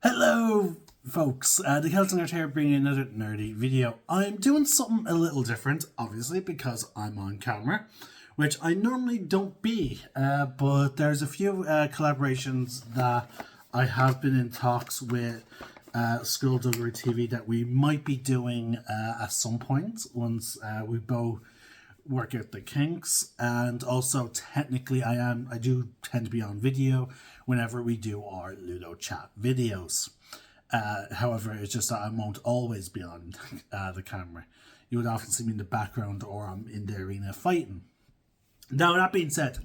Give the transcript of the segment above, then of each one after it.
Hello, folks. The Celtic Nerd here, bringing another nerdy video. I'm doing something a little different, obviously, because I'm on camera, which I normally don't be. But there's a few collaborations that I have been in talks with Skullduggery TV that we might be doing at some point once we both work out the kinks. And also technically I do tend to be on video whenever we do our Ludo chat videos. However, it's just that I won't always be on the camera. You would often see me in the background or I'm in the arena fighting. Now, that being said,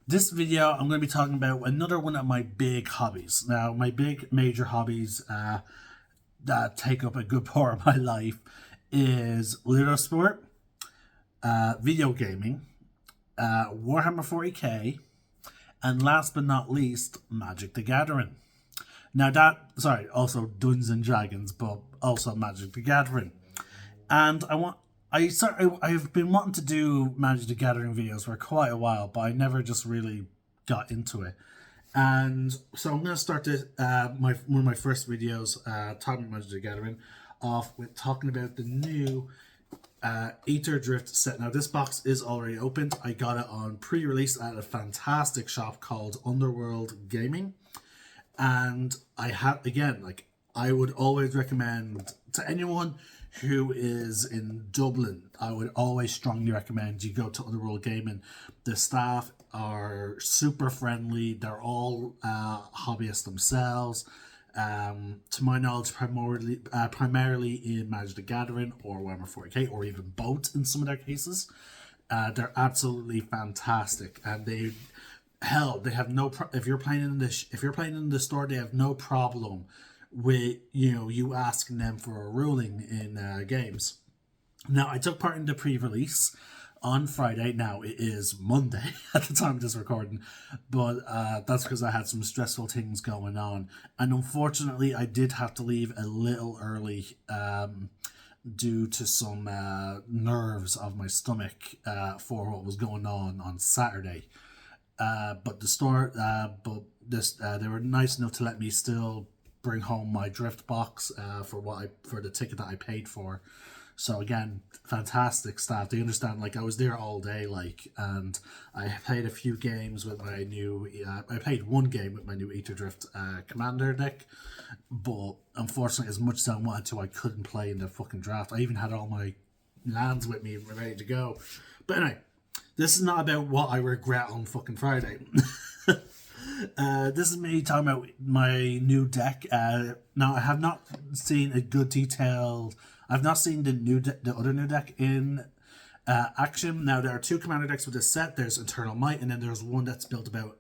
this video I'm going to be talking about another one of my big hobbies. Now, my big major hobbies that take up a good part of my life is Ludo Sport, video gaming, Warhammer 40k, and last but not least, Magic the Gathering. Now also Dungeons and Dragons, but also Magic the Gathering. And I've been wanting to do Magic the Gathering videos for quite a while, but I never just really got into it. And so I'm going to start this, one of my first videos, talking about Magic the Gathering, off with talking about the new Ether Drift set. Now, this box is already opened. I got it on pre-release at a fantastic shop called Underworld Gaming. And I would always recommend to anyone who is in Dublin, I would always strongly recommend you go to Underworld Gaming. The staff are super friendly. They're all hobbyists themselves. To my knowledge, primarily in Magic the Gathering or Warhammer 40k, or even both in some of their cases. They're absolutely fantastic, and they have if you're playing in the store, they have no problem with you asking them for a ruling in games. Now, I took part in the pre-release on Friday. Now, it is Monday at the time of this recording, but that's because I had some stressful things going on. And unfortunately, I did have to leave a little early due to some nerves of my stomach for what was going on Saturday. But they were nice enough to let me still bring home my drift box for the ticket that I paid for. So again, fantastic staff. They understand, I was there all day, and I played a few games with my new, I played one game with my new Ether Drift commander deck, but unfortunately, as much as I wanted to, I couldn't play in the fucking draft. I even had all my lands with me ready to go. But anyway, this is not about what I regret on fucking Friday. This is me talking about my new deck. Now, I have not seen a good detailed... I've not seen the other new deck in action. Now, there are two commander decks with this set. There's Eternal Might, and then there's one that's built about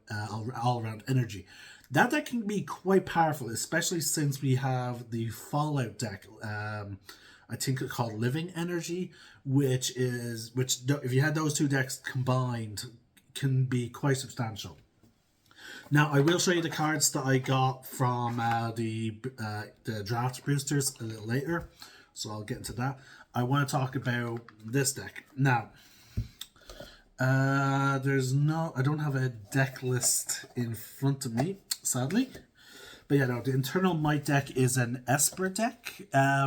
all-around energy. That deck can be quite powerful, especially since we have the Fallout deck. I think it's called Living Energy, which if you had those two decks combined, can be quite substantial. Now, I will show you the cards that I got from the draft boosters a little later, so I'll get into that. I want to talk about this deck. Now, I don't have a deck list in front of me, sadly. But yeah, no, the Internal Might deck is an Esper deck,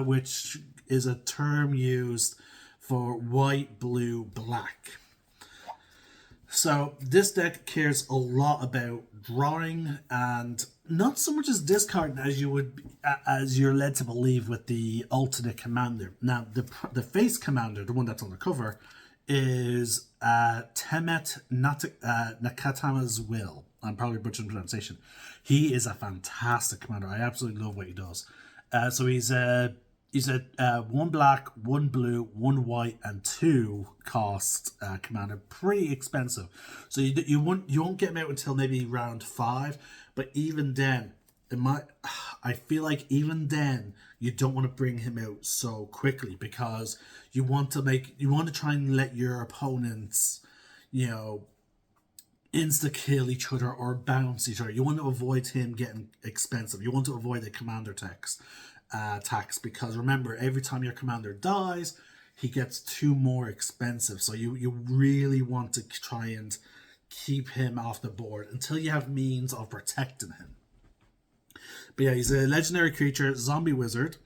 which is a term used for white, blue, black. So this deck cares a lot about drawing and not so much as discarding as you're led to believe with the alternate commander. Now, the face commander, the one that's on the cover, is Temet Nakatama's Will. I'm probably butchering the pronunciation. He is a fantastic commander. I absolutely love what he does. So he's a 1 black, 1 blue, 1 white, and 2 cost commander. Pretty expensive. So you won't get him out until maybe round 5. But even then, I feel like even then you don't want to bring him out so quickly, because you want to try and let your opponents, insta kill each other or bounce each other. You want to avoid him getting expensive. You want to avoid the commander tax, because remember, every time your commander dies, he gets 2 more expensive. So you really want to try and keep him off the board until you have means of protecting him. But yeah, he's a legendary creature, zombie wizard.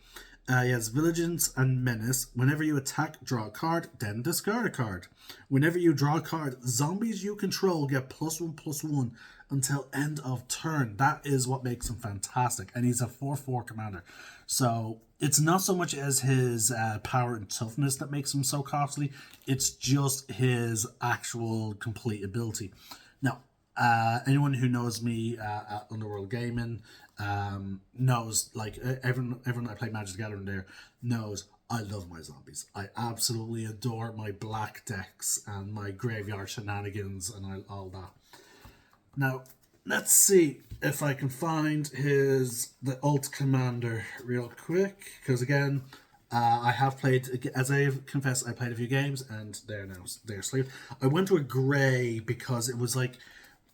He has Vigilance and Menace. Whenever you attack, draw a card, then discard a card. Whenever you draw a card, zombies you control get +1/+1 until end of turn. That is what makes him fantastic. And he's a 4/4 commander. So it's not so much as his power and toughness that makes him so costly. It's just his actual complete ability. Now, anyone who knows me at Underworld Gaming knows, like, everyone I play Magic the Gathering there knows I love my zombies. I absolutely adore my black decks and my graveyard shenanigans and all that. Now, let's see if I can find the alt commander real quick, because again, I have played, as I confess, I played a few games and they're asleep. I went to a grey because it was like,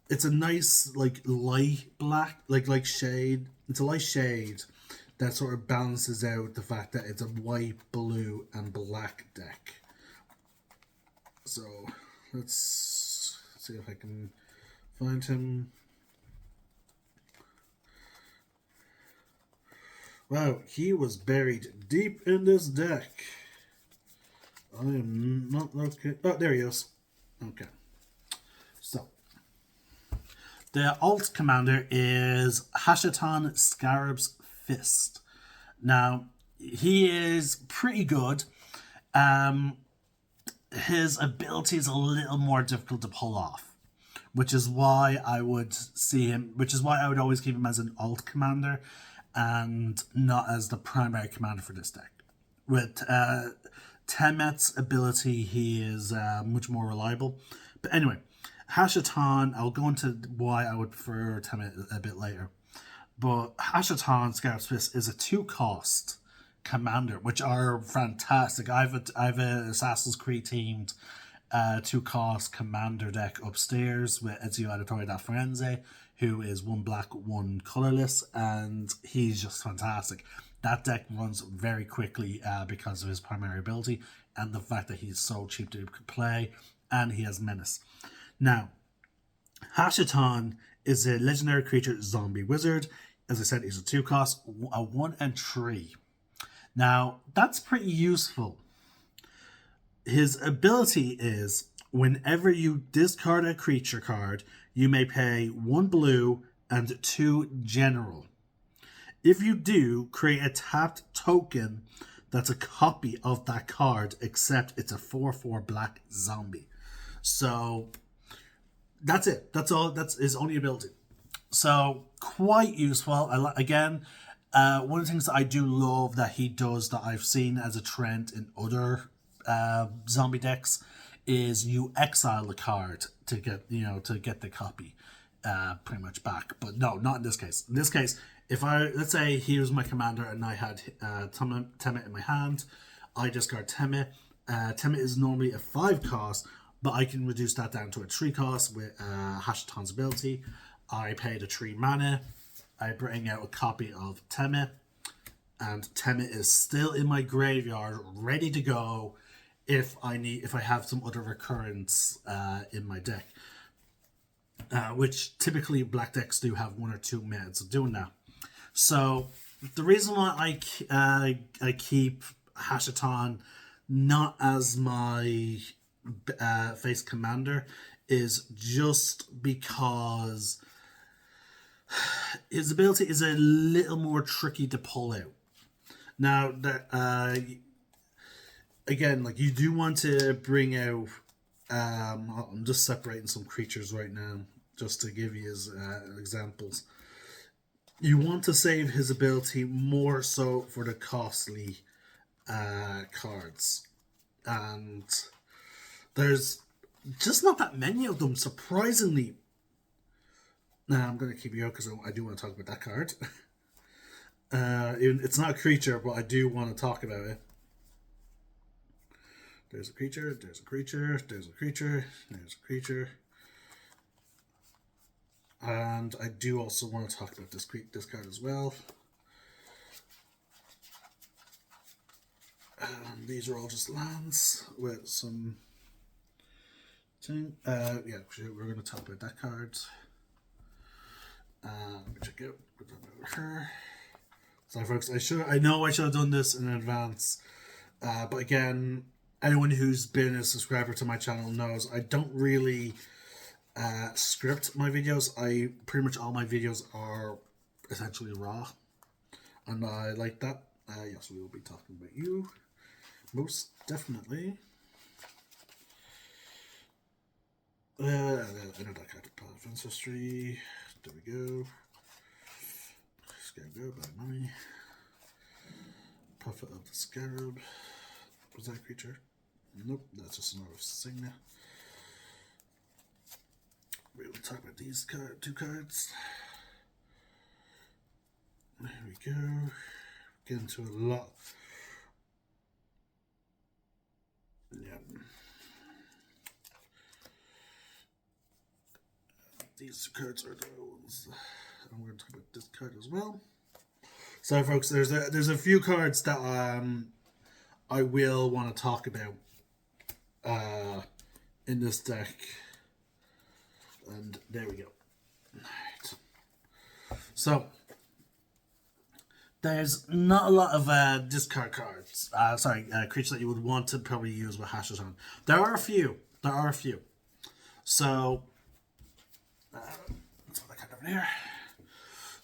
it's a nice, like, light black, like shade. It's a light shade that sort of balances out the fact that it's a white, blue, and black deck. So let's see if I can find him. Wow, he was buried deep in this deck. I am not looking. Oh, there he is. Okay. So the alt commander is Hashatan Scarab's Fist. Now, he is pretty good. His ability is a little more difficult to pull off, which is why I would always keep him as an alt commander and not as the primary commander for this deck. With Temet's ability, he is much more reliable. But anyway, Hashatan, I'll go into why I would prefer Temet a bit later. But Hashatan Scarab's Fist is a 2-cost commander, which are fantastic. I've an Assassin's Creed themed 2-cost commander deck upstairs with Ezio Auditore da Firenze, who is 1 black, 1 colorless, and he's just fantastic. That deck runs very quickly because of his primary ability and the fact that he's so cheap to play, and he has Menace. Now, Hashatan is a legendary creature zombie wizard. As I said, he's a 2-cost, a 1 and 3. Now, that's pretty useful. His ability is, whenever you discard a creature card, you may pay 1 blue and 2 general. If you do, create a tapped token that's a copy of that card, except it's a 4/4 black zombie. So that's it. That's all. That's his only ability. So quite useful. Again, one of the things that I do love that he does that I've seen as a trend in other zombie decks is you exile the card to get the copy pretty much back. But no, not in this case. In this case, let's say he was my commander and I had Temet in my hand, I discard Temet. Temet is normally a 5-cost, but I can reduce that down to a 3-cost with Hashatan's ability. I paid a 3 mana. I bring out a copy of Temet, and Temet is still in my graveyard, ready to go if I have some other recurrence in my deck. Which typically black decks do have 1 or 2 methods of doing that. So the reason why I keep Hashatan not as my face commander is just because his ability is a little more tricky to pull out. Now that again, like, you do want to bring out I'm just separating some creatures right now just to give you his examples. You want to save his ability more so for the costly cards, and there's just not that many of them, surprisingly. Now I'm going to keep you out because I do want to talk about that card. It's not a creature, but I do want to talk about it. There's a creature, there's a creature, there's a creature, there's a creature. And I do also want to talk about this card as well. These are all just lands with some thing. Yeah, we're going to talk about that card. Let me check out. Put that over here. Sorry, folks. I know I should have done this in advance, but again, anyone who's been a subscriber to my channel knows I don't really script my videos. I pretty much all my videos are essentially raw, and I like that. Yes, we will be talking about you most definitely. I know that kind of path of ancestry. There we go. Scarab, bad money. Prophet of the Scarab. Was that a creature? Nope, that's just another signet. We will talk about these two cards. There we go. Get into a lot. Yeah. These cards are the ones. I'm going to talk about this card as well. So, folks, there's a few cards that I will want to talk about in this deck, and there we go. Right. So, there's not a lot of discard cards. Creatures that you would want to probably use with hashes on. There are a few. So, let's put that card over here.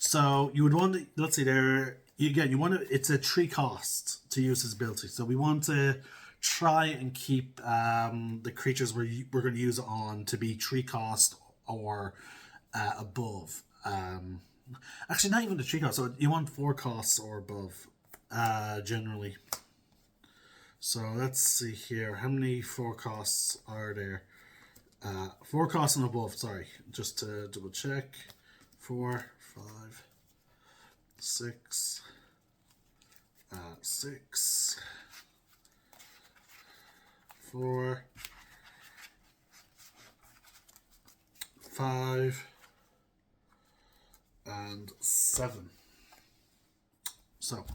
So you would want to, let's see there, again, you want to, it's a 3 cost to use this ability. So we want to try and keep the creatures we're going to use it on to be 3 cost or above. Actually, not even the 3 cost. So you want 4 costs or above, generally. So let's see here. How many 4 costs are there? 4 costs and above, sorry. Just to double check. 4, 5, 6, 6, 4, 5, and 7. So,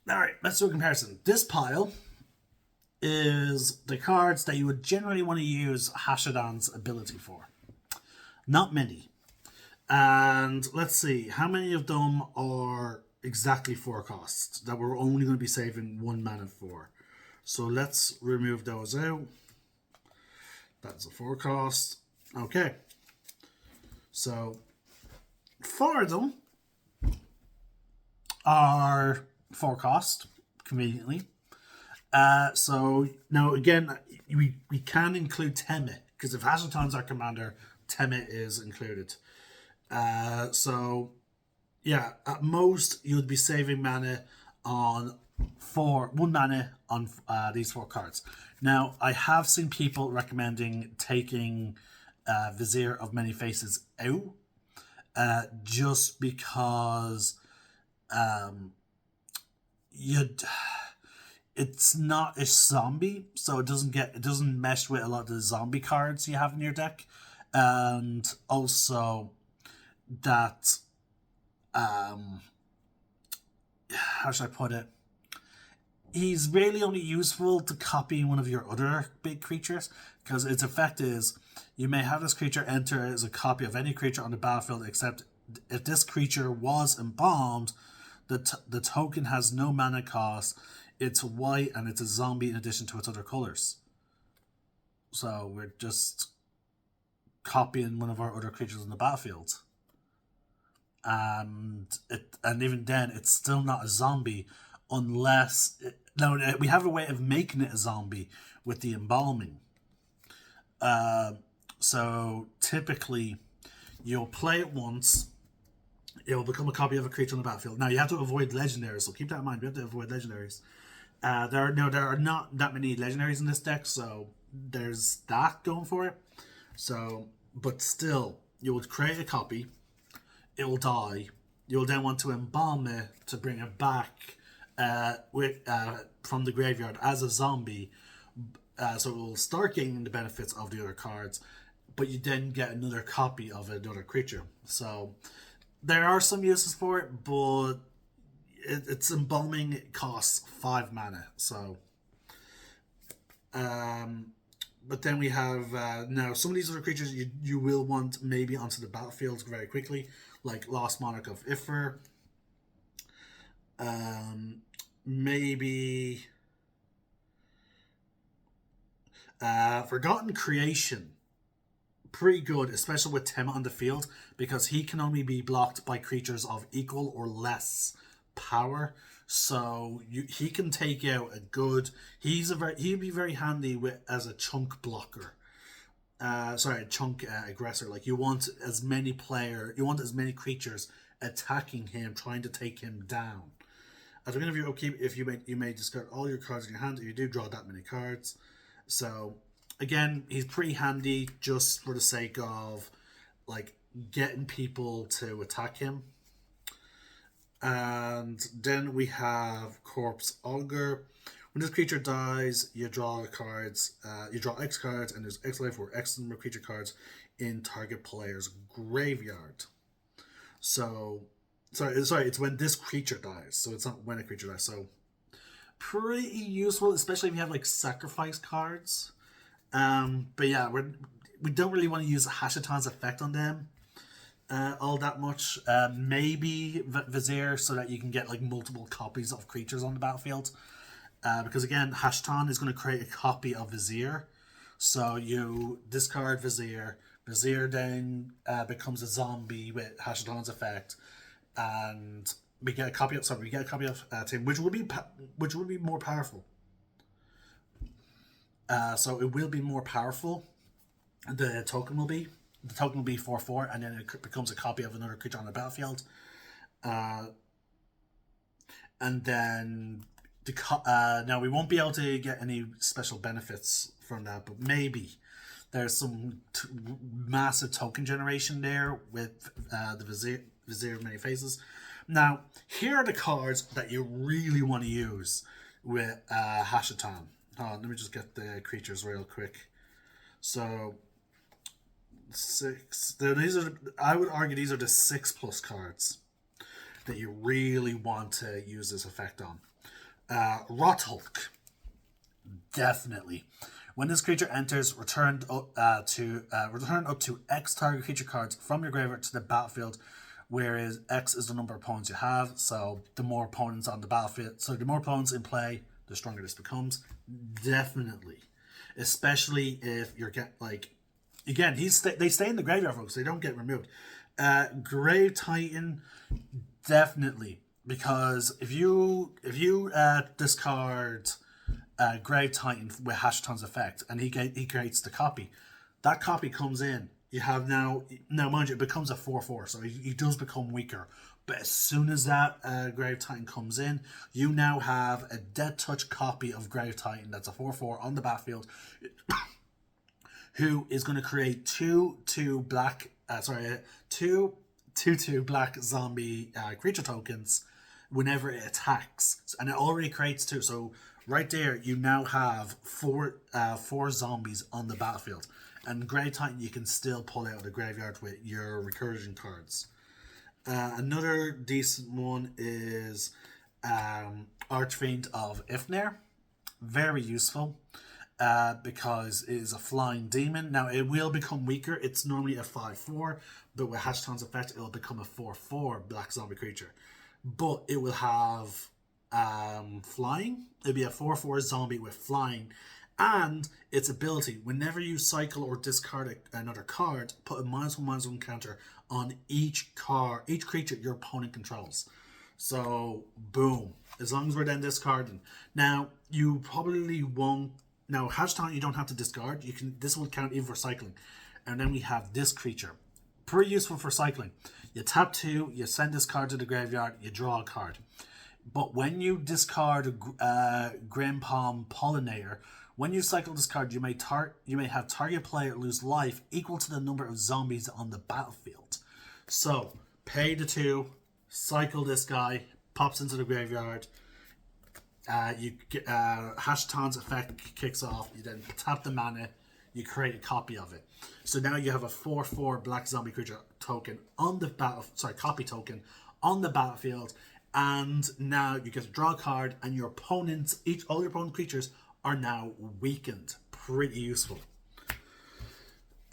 alright, let's do a comparison. This pile is the cards that you would generally want to use Hashadon's ability for. Not many. And let's see, how many of them are exactly 4 costs that we're only going to be saving 1 mana for? So let's remove those out. That's a 4 cost. Okay. So 4 of them are 4 cost, conveniently. So now again, we can include Temet, because if Hasselton's our commander, Temet is included. So yeah, at most you'd be saving mana on 1 mana on these 4 cards. Now I have seen people recommending taking Vizier of Many Faces out, just because it's not a zombie, so it doesn't mesh with a lot of the zombie cards you have in your deck. And also that how should I put it? He's really only useful to copy one of your other big creatures, because its effect is you may have this creature enter as a copy of any creature on the battlefield, except if this creature was embalmed, the token has no mana cost, it's white, and it's a zombie in addition to its other colors. So we're just copying one of our other creatures on the battlefield, and even then it's still not a zombie unless we have a way of making it a zombie with the embalming. So typically you'll play it once, it will become a copy of a creature on the battlefield. Now you have to avoid legendaries, so keep that in mind. We have to avoid legendaries. There are not that many legendaries in this deck, so there's that going for it. So, but still, you would create a copy, it will die, you'll then want to embalm it to bring it back from the graveyard as a zombie, so it will start gaining the benefits of the other cards, but you then get another copy of another creature. So there are some uses for it, but its embalming costs 5 mana. So but then we have now some of these other creatures you will want maybe onto the battlefield very quickly, like Lost Monarch of Ifer, maybe Forgotten Creation. Pretty good, especially with Tim on the field, because he can only be blocked by creatures of equal or less power. So he can take out a good. He'd be very handy with as a chunk blocker. Sorry, a chunk aggressor. Like you want as many creatures attacking him, trying to take him down. At the beginning of your upkeep, if you may discard all your cards in your hand if you do draw that many cards. So again, he's pretty handy just for the sake of like getting people to attack him. And then we have Corpse Augur. When this creature dies, you draw cards. You draw X cards, and there's X life or X number of creature cards in target player's graveyard. So, sorry, it's when this creature dies. So it's not when a creature dies. So, pretty useful, especially if you have like sacrifice cards. But yeah, we don't really want to use Hashaton's effect on them all that much. Maybe Vizier, so that you can get like multiple copies of creatures on the battlefield. Because again, Hashton is going to create a copy of Vizier. So you discard Vizier. Vizier then becomes a zombie with Hashton's effect, and we get a copy of Tim, which would be more powerful. So it will be more powerful. The token will be 4/4, and then it becomes a copy of another creature on the battlefield. And then now we won't be able to get any special benefits from that, but maybe there's some massive token generation there with the Vizier of Many Faces. Now, here are the cards that you really want to use with Hashaton. Let me just get the creatures real quick. So 6. I would argue these are the 6+ cards that you really want to use this effect on. Rot Hulk. Definitely. When this creature enters, return up to X target creature cards from your graveyard to the battlefield, whereas X is the number of opponents you have. So the more opponents on the battlefield, so the more opponents in play, the stronger this becomes. Definitely, especially if you're again, they stay in the graveyard, folks. They don't get removed. Grave Titan, definitely. Because if you discard Grave Titan with Hashaton's effect, and he creates the copy, that copy comes in. You have now mind you, it becomes a 4/4, so he does become weaker. But as soon as that Grave Titan comes in, you now have a Dead Touch copy of Grave Titan that's a 4/4 on the battlefield, who is going to create two black zombie creature tokens whenever it attacks, and it already creates 2. So right there, you now have four zombies on the battlefield. And Grey Titan you can still pull out of the graveyard with your recursion cards. Another decent one is Archfiend of Ifnir. Very useful because it is a flying demon. Now it will become weaker. It's normally a 5/4, but with Hashaton's effect, it will become a 4/4 black zombie creature. But it will have flying. It'll be a 4/4 zombie with flying. And its ability, whenever you cycle or discard another card, put a -1/-1 counter on each creature your opponent controls. So, boom. As long as we're then discarding. Now, you probably won't. Now, Hashtag you don't have to discard. This will count even for cycling. And then we have this creature. Pretty useful for cycling. You tap 2, you send this card to the graveyard, you draw a card. But when you discard Grimpalm Pollinator, when you cycle this card, you may have target player lose life equal to the number of zombies on the battlefield. So, pay the 2, cycle this guy, pops into the graveyard. Hashaton's effect kicks off. You then tap the mana. You create a copy of it. So now you have a 4/4 black zombie creature token on the copy token on the battlefield. And now you get to draw a card, and your opponents, all your opponent creatures are now weakened. Pretty useful.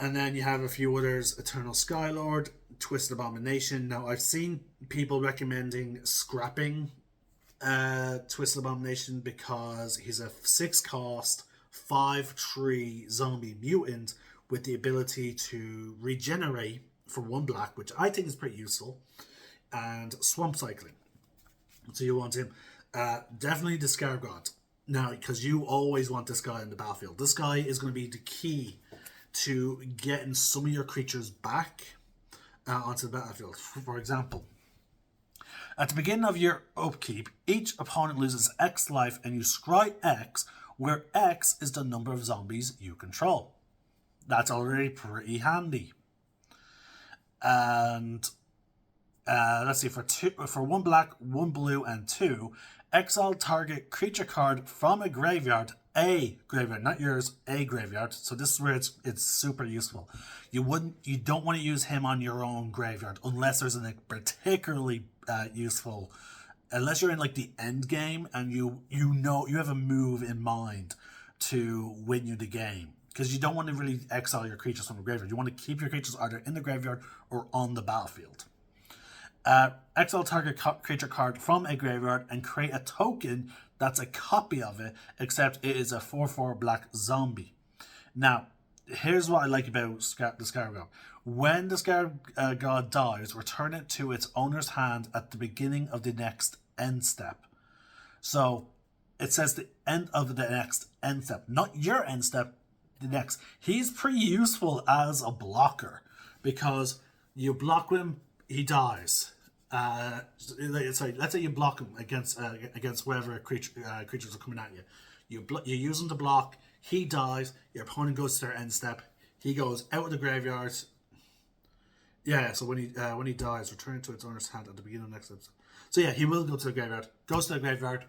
And then you have a few others: Eternal Skylord, Twisted Abomination. Now, I've seen people recommending scrapping Twisted Abomination because he's a 6 cost, 5/3 zombie mutant with the ability to regenerate for 1 black, which I think is pretty useful, and swamp cycling. So you want him. Definitely Discard God. Now, because you always want this guy in the battlefield. This guy is going to be the key to getting some of your creatures back onto the battlefield. For example, at the beginning of your upkeep, each opponent loses X life and you scry X, where X is the number of zombies you control. That's already pretty handy. And let's see, for 1 black, 1 blue, and 2, exile target creature card from a graveyard, not yours, a graveyard. So this is where it's super useful. You don't want to use him on your own graveyard unless there's a particularly useful, unless you're in like the end game and you have a move in mind to win you the game. Because you don't want to really exile your creatures from the graveyard. You want to keep your creatures either in the graveyard or on the battlefield. Exile target creature card from a graveyard and create a token that's a copy of it, except it is a 4/4 black zombie. Now, here's what I like about the Scarab God. When the Scarab God dies, return it to its owner's hand at the beginning of the next end step. So, it says the end of the next end step, not your end step, the next. He's pretty useful as a blocker because you block him, he dies. Let's say you block him against whatever creatures are coming at you. You use him to block. He dies. Your opponent goes to their end step. He goes out of the graveyard. Yeah. So when he dies, return it to its owner's hand at the beginning of the next episode. So yeah, he will go to the graveyard. Goes to the graveyard,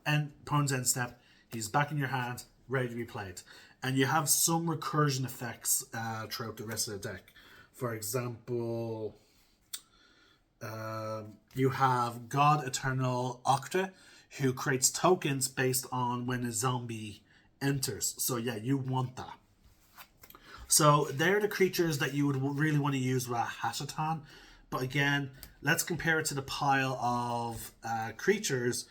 and opponent's end step. He's back in your hand, ready to be played. And you have some recursion effects throughout the rest of the deck. For example, you have God Eternal Octa, who creates tokens based on when a zombie enters. So yeah, you want that. So they're the creatures that you would really want to use with Hashatan. But again, let's compare it to the pile of creatures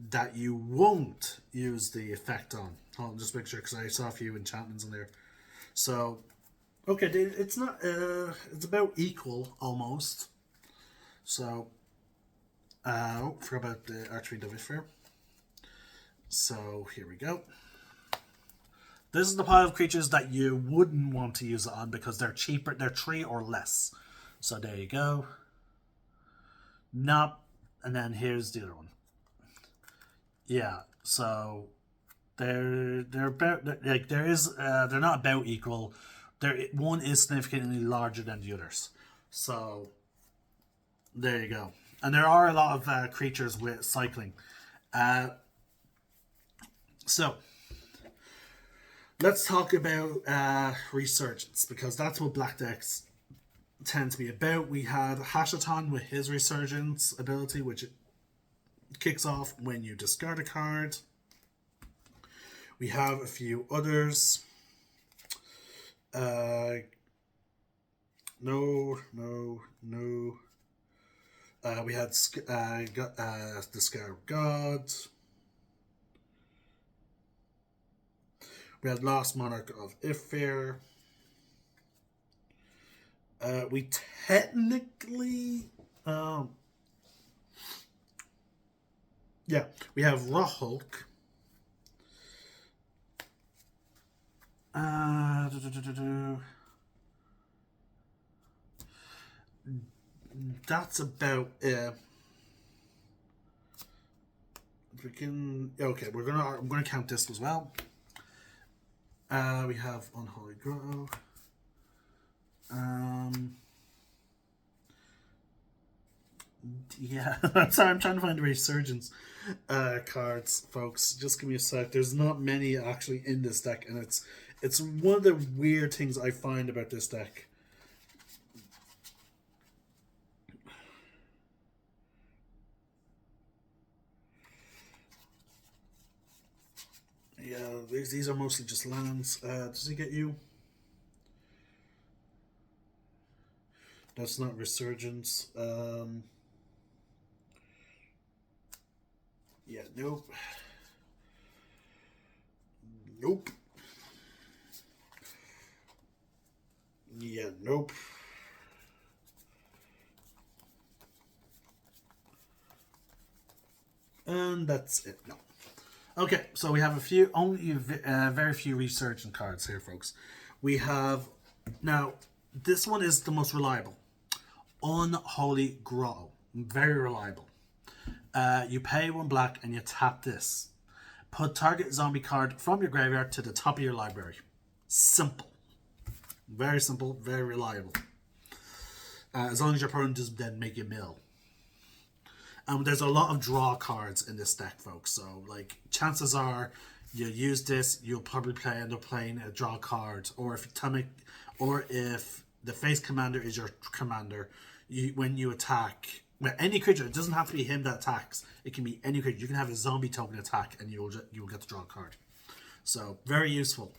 that you won't use the effect on. Hold on, just make sure, because I saw a few enchantments in there. So, okay, it's not. It's about equal almost. So, forgot about the Archery Fair. So here we go. This is the pile of creatures that you wouldn't want to use it on because they're cheaper. They're 3 or less. So there you go. Nope. And then here's the other one. Yeah. So they're about like they're not about equal. One is significantly larger than the others. So there you go. And there are a lot of creatures with cycling. So let's talk about Resurgence, because that's what black decks tend to be about. We had Hashatan with his Resurgence ability, which kicks off when you discard a card. We have a few others. No. We had the Scarab God. We had Lost Monarch of Ifir. We technically... we have Raw Hulk. That's about it. Okay, I'm gonna count this as well. We have Unholy Grotto. Yeah, I'm sorry, I'm trying to find the Resurgence cards, folks. Just give me a sec. There's not many actually in this deck, and it's one of the weird things I find about this deck. Yeah, these are mostly just lands. Does he get you? That's not Resurgence. Yeah, nope. Nope. Yeah, nope. And that's it. No. Okay, so we have very few resurgent cards here, folks. We have now. This one is the most reliable. Unholy Grotto, very reliable. You pay 1 black and you tap this. Put target zombie card from your graveyard to the top of your library. Simple. Very simple, very reliable. As long as your opponent doesn't then make you mill. There's a lot of draw cards in this deck, folks. So, like, chances are you use this, you'll probably end up playing a draw card. Or if the face commander is your commander, when you attack any creature, it doesn't have to be him that attacks. It can be any creature. You can have a zombie token attack, and you'll get to draw a card. So very useful.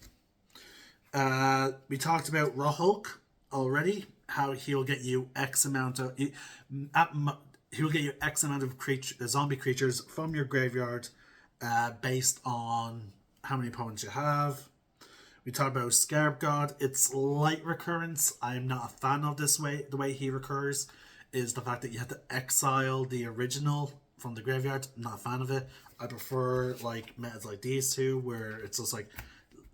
We talked about Raw Hulk already. How he'll get you X amount of he'll get you X amount of zombie creatures from your graveyard, based on how many opponents you have. We talked about Scarab God. It's light recurrence. I'm not a fan of the way he recurs. Is the fact that you have to exile the original from the graveyard. I'm not a fan of it. I prefer like metas like these two, where it's just like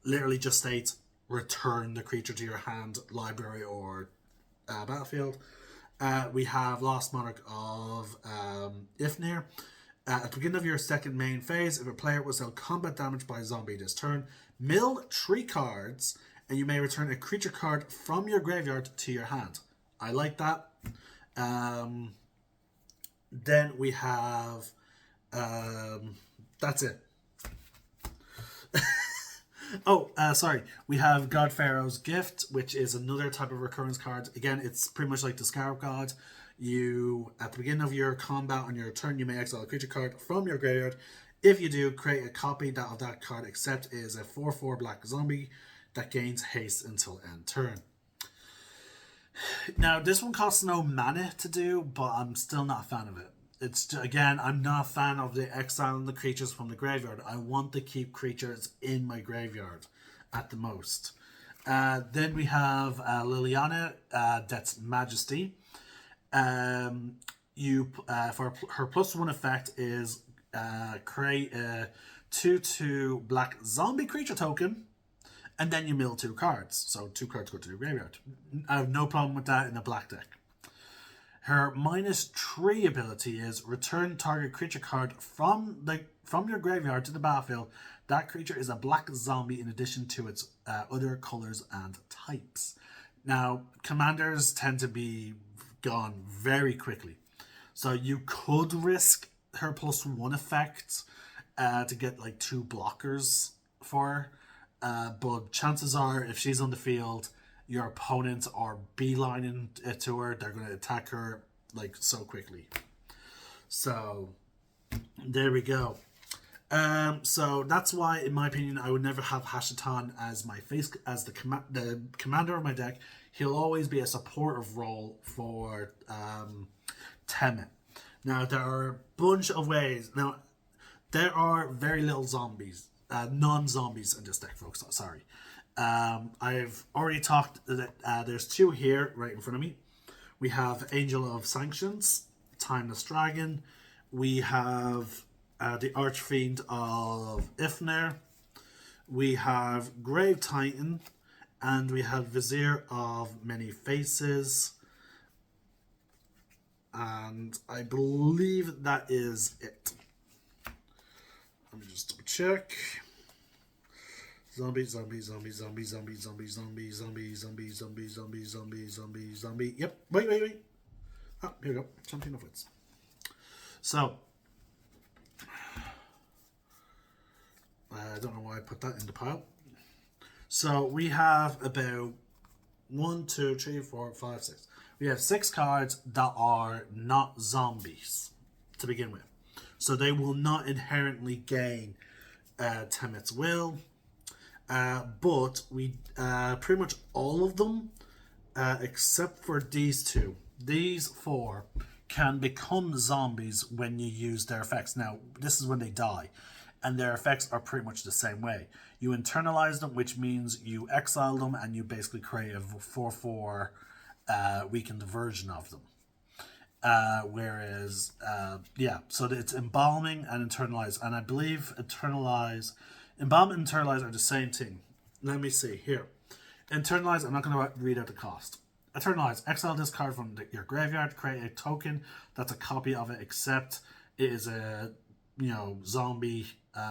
literally just states return the creature to your hand, library, or battlefield. We have Lost Monarch of Ifnir. At the beginning of your second main phase, if a player was dealt combat damage by a zombie this turn, mill 3 cards, and you may return a creature card from your graveyard to your hand. I like that. Then we have that's it. Sorry. We have God Pharaoh's Gift, which is another type of recurrence card. Again, it's pretty much like the Scarab God. You, at the beginning of your combat on your turn, you may exile a creature card from your graveyard. If you do, create a copy of that card, except it is a 4/4 black zombie that gains haste until end turn. Now, this one costs no mana to do, but I'm still not a fan of it. Again, I'm not a fan of the exiling the creatures from the graveyard. I want to keep creatures in my graveyard at the most. Then we have Liliana, Death's Majesty. For her +1 effect is create a 2/2 black zombie creature token, and then you mill 2 cards. So 2 cards go to your graveyard. I have no problem with that in a black deck. Her -3 ability is return target creature card from your graveyard to the battlefield. That creature is a black zombie in addition to its other colors and types. Now, commanders tend to be gone very quickly. So you could risk her +1 effect to get like 2 blockers for her. But chances are, if she's on the field, your opponents are beelining it to her. They're going to attack her like so quickly. So there we go. So that's why, in my opinion, I would never have Hashatan as the commander of my deck. He'll always be a supportive role for Temet. Now, there are a bunch of ways. Now, there are very little zombies, non-zombies in this deck, folks. Sorry. I've already talked that there's 2 here right in front of me. We have Angel of Sanctions, Timeless Dragon. We have the Archfiend of Ifnir. We have Grave Titan. And we have Vizier of Many Faces. And I believe that is it. Let me just double check. Zombie. Yep. Wait. Ah, here we go. 17 of wits. So, I don't know why I put that in the pile. So we have about 1, 2, 3, 4, 5, 6. We have 6 cards that are not zombies to begin with. So they will not inherently gain Temet's Will. But we pretty much all of them except for these two. These four can become zombies when you use their effects. Now, this is when they die, and their effects are pretty much the same way. You internalize them, which means you exile them, and you basically create a 4/4 weakened version of them. So it's embalming and internalize, and I believe embalm and internalize are the same thing. Let me see here. Internalize, I'm not going to read out the cost. Internalize, exile this card from your graveyard, create a token that's a copy of it, except it is a zombie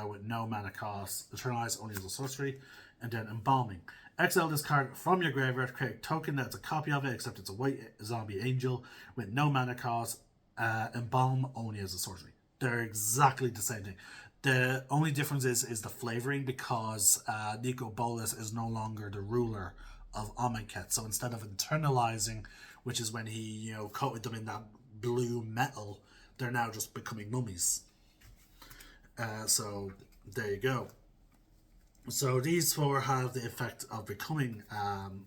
with no mana cost. Internalize only as a sorcery, and then embalming. Exile this card from your graveyard, create a token that's a copy of it, except it's a white zombie angel with no mana cost. Embalm only as a sorcery. They're exactly the same thing. The only difference is the flavoring, because Nico Bolas is no longer the ruler of Amonkhet. So instead of internalizing, which is when he coated them in that blue metal, they're now just becoming mummies. So there you go. So these four have the effect of becoming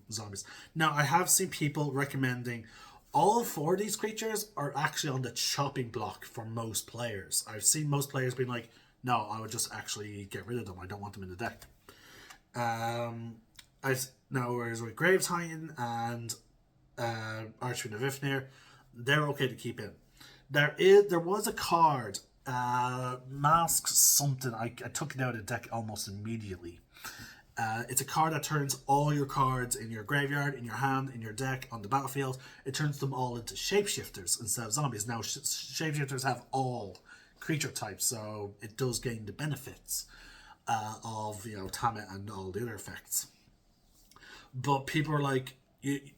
zombies. Now, I have seen people recommending all four of these creatures are actually on the chopping block for most players. I've seen most players being like, no, I would just actually get rid of them. I don't want them in the deck. Whereas with Grave Titan and Archfiend of Ifnir, they're okay to keep in. There was a card, Mask something. I took it out of the deck almost immediately. It's a card that turns all your cards in your graveyard, in your hand, in your deck, on the battlefield. It turns them all into shapeshifters instead of zombies. Now, shapeshifters have all creature types, so it does gain the benefits of Tamet and all the other effects. But people are like,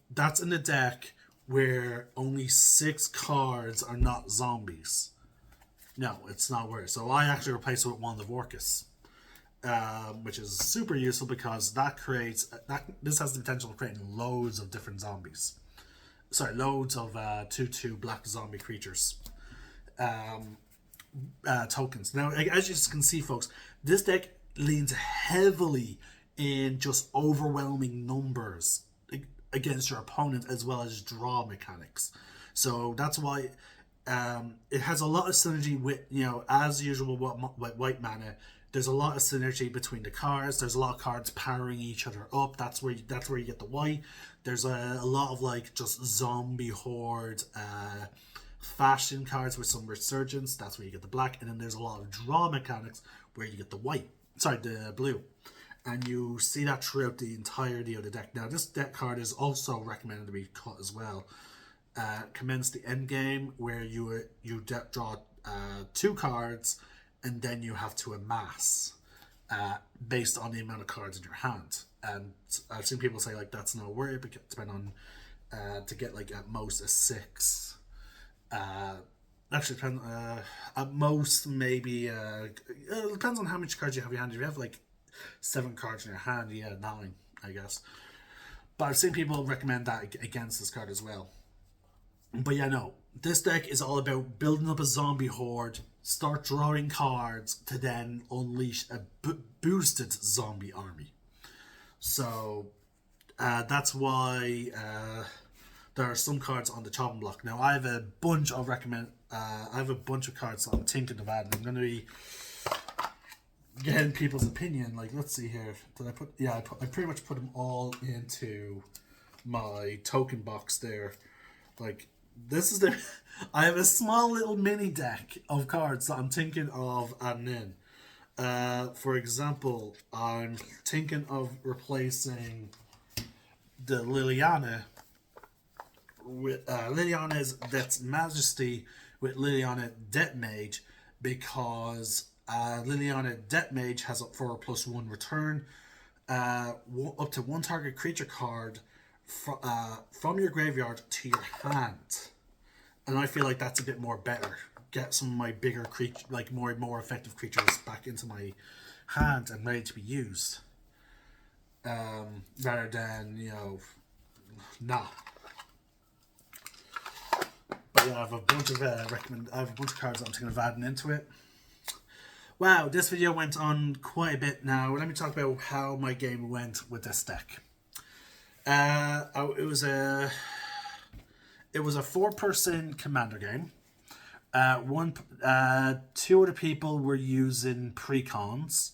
that's in the deck where only 6 cards are not zombies. No, it's not worth it. So I actually replaced it with Wand of Orcus, which is super useful because this has the potential of creating loads of different zombies. Sorry, loads of 2/2 black zombie creatures. Tokens. Now, as you can see, folks, this deck leans heavily in just overwhelming numbers against your opponent, as well as draw mechanics. So that's why it has a lot of synergy with, as usual with white mana. There's a lot of synergy between the cards. There's a lot of cards powering each other up. That's where you get the white. There's a lot of just zombie horde fashion cards with some resurgence. That's where you get the black. And then there's a lot of draw mechanics where you get the blue. And you see that throughout the entirety of the deck. Now, this deck card is also recommended to be cut as well. Commence the end game, where you draw 2 cards, and then you have to amass based on the amount of cards in your hand. And I've seen people say that's not worth it, because depending on to get at most a 6. Actually, at most maybe it depends on how much cards you have in your hand. If you have 7 cards in your hand, 9, I guess. But I've seen people recommend that against this card as well. But this deck is all about building up a zombie horde, start drawing cards to then unleash a boosted zombie army. So that's why there are some cards on the chopping block. Now, I have a bunch of cards that I'm thinking of adding. I'm going to be getting people's opinion. Let's see here. Did I put? Yeah, I pretty much put them all into my token box there. This is the. I have a small little mini deck of cards that I'm thinking of adding in. For example, I'm thinking of replacing the Liliana with Liliana's Death's Majesty with Liliana Death Mage, because Liliana Death Mage has up for a +1 return, up to 1 target creature card from your graveyard to your hand, and I feel that's a bit more better. Get some of my bigger creature, more effective creatures back into my hand and ready to be used, rather than nah. But I have a bunch of cards that I'm thinking of adding into it. Wow, this video went on quite a bit now. Let me talk about how my game went with this deck. It was a 4-person commander game. One, two other people were using precons.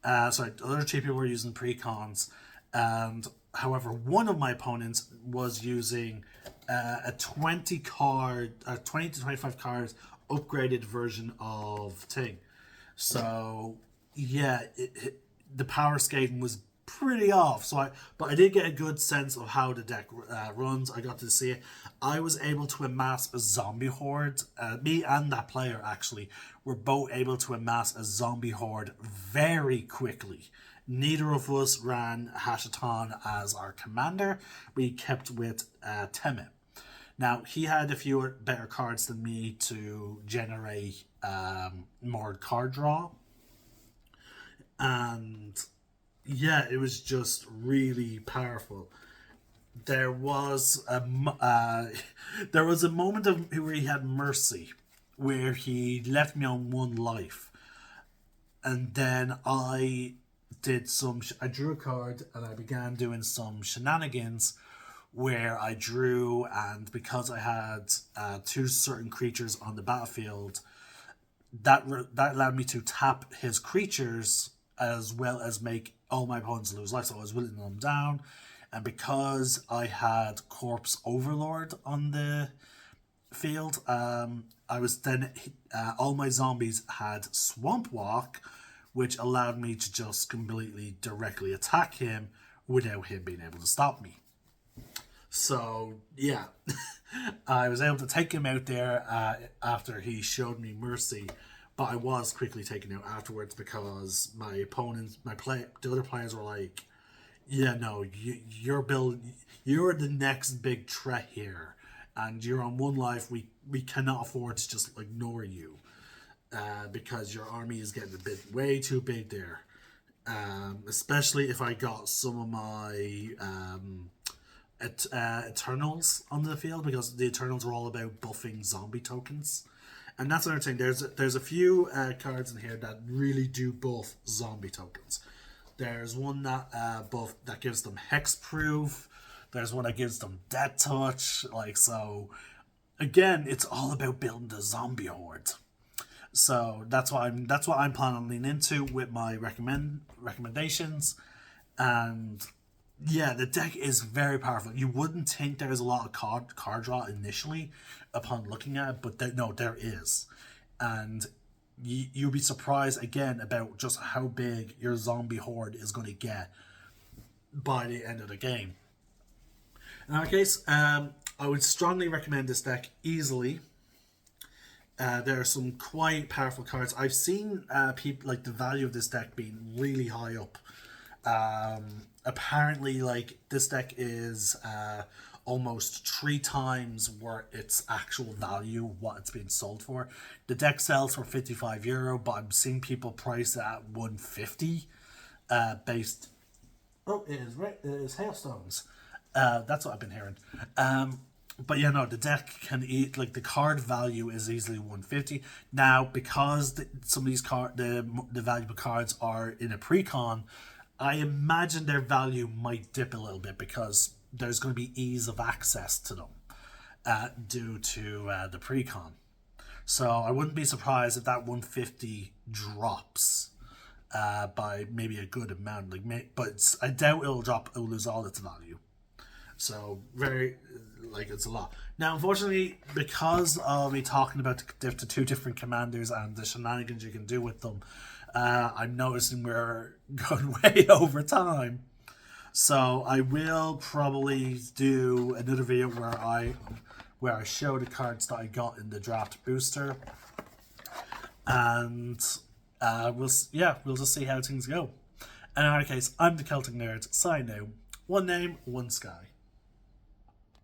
Sorry, the other two people were using precons, and however, one of my opponents was using a 20 to 25 cards upgraded version of Ting. So yeah, the power scaling was pretty off. But I did get a good sense of how the deck runs. I got to see it. I was able to amass a zombie horde. Me and that player actually were both able to amass a zombie horde very quickly. Neither of us ran Hashatan as our commander. We kept with Temet. Now, he had a few better cards than me to generate more card draw. And yeah, it was just really powerful. There was there was a moment of where he had mercy, where he left me on 1 life, and then I drew a card and I began doing some shenanigans where I drew, and because I had 2 certain creatures on the battlefield, that allowed me to tap his creatures as well as make all my opponents lose life. So I was whittling them down, and because I had Corpse Overlord on the field, I was then all my zombies had Swamp Walk, which allowed me to just completely directly attack him without him being able to stop me. So yeah, I was able to take him out there after he showed me mercy, but I was quickly taken out afterwards because my opponents, the other players were like, "Yeah, no, you're the next big threat here, and you're on 1 life. We cannot afford to just ignore you, because your army is getting a bit way too big there." Especially if I got some of my Eternals on the field, because the Eternals are all about buffing zombie tokens. And that's another thing. There's a few cards in here that really do buff zombie tokens. There's one that gives them hexproof. There's one that gives them death touch. So again, it's all about building the zombie horde. So that's what I'm planning on leaning into with my recommendations. And yeah, the deck is very powerful. You wouldn't think there's a lot of card draw initially upon looking at it, but there is. And you'll be surprised again about just how big your zombie horde is going to get by the end of the game. In our case, I would strongly recommend this deck easily. There are some quite powerful cards. I've seen people like the value of this deck being really high up. Apparently, this deck is almost 3 times what its actual value, what it's being sold for. The deck sells for €55, but I'm seeing people price it at 150. Based. Oh, it is right. It is Hailstones. That's what I've been hearing. But yeah, no, the deck can eat, the card value is easily 150. Now, because some of these the valuable cards are in a precon, I imagine their value might dip a little bit because there's going to be ease of access to them due to the precon. So I wouldn't be surprised if that 150 drops by maybe a good amount. But I doubt it'll lose all its value. So it's a lot. Now, unfortunately, because of me talking about the 2 different commanders and the shenanigans you can do with them, I'm noticing we're going way over time. So I will probably do another video where I show the cards that I got in the draft booster, and we'll just see how things go. And in our case, I'm the Celtic Nerd. Sign out. One name, one sky.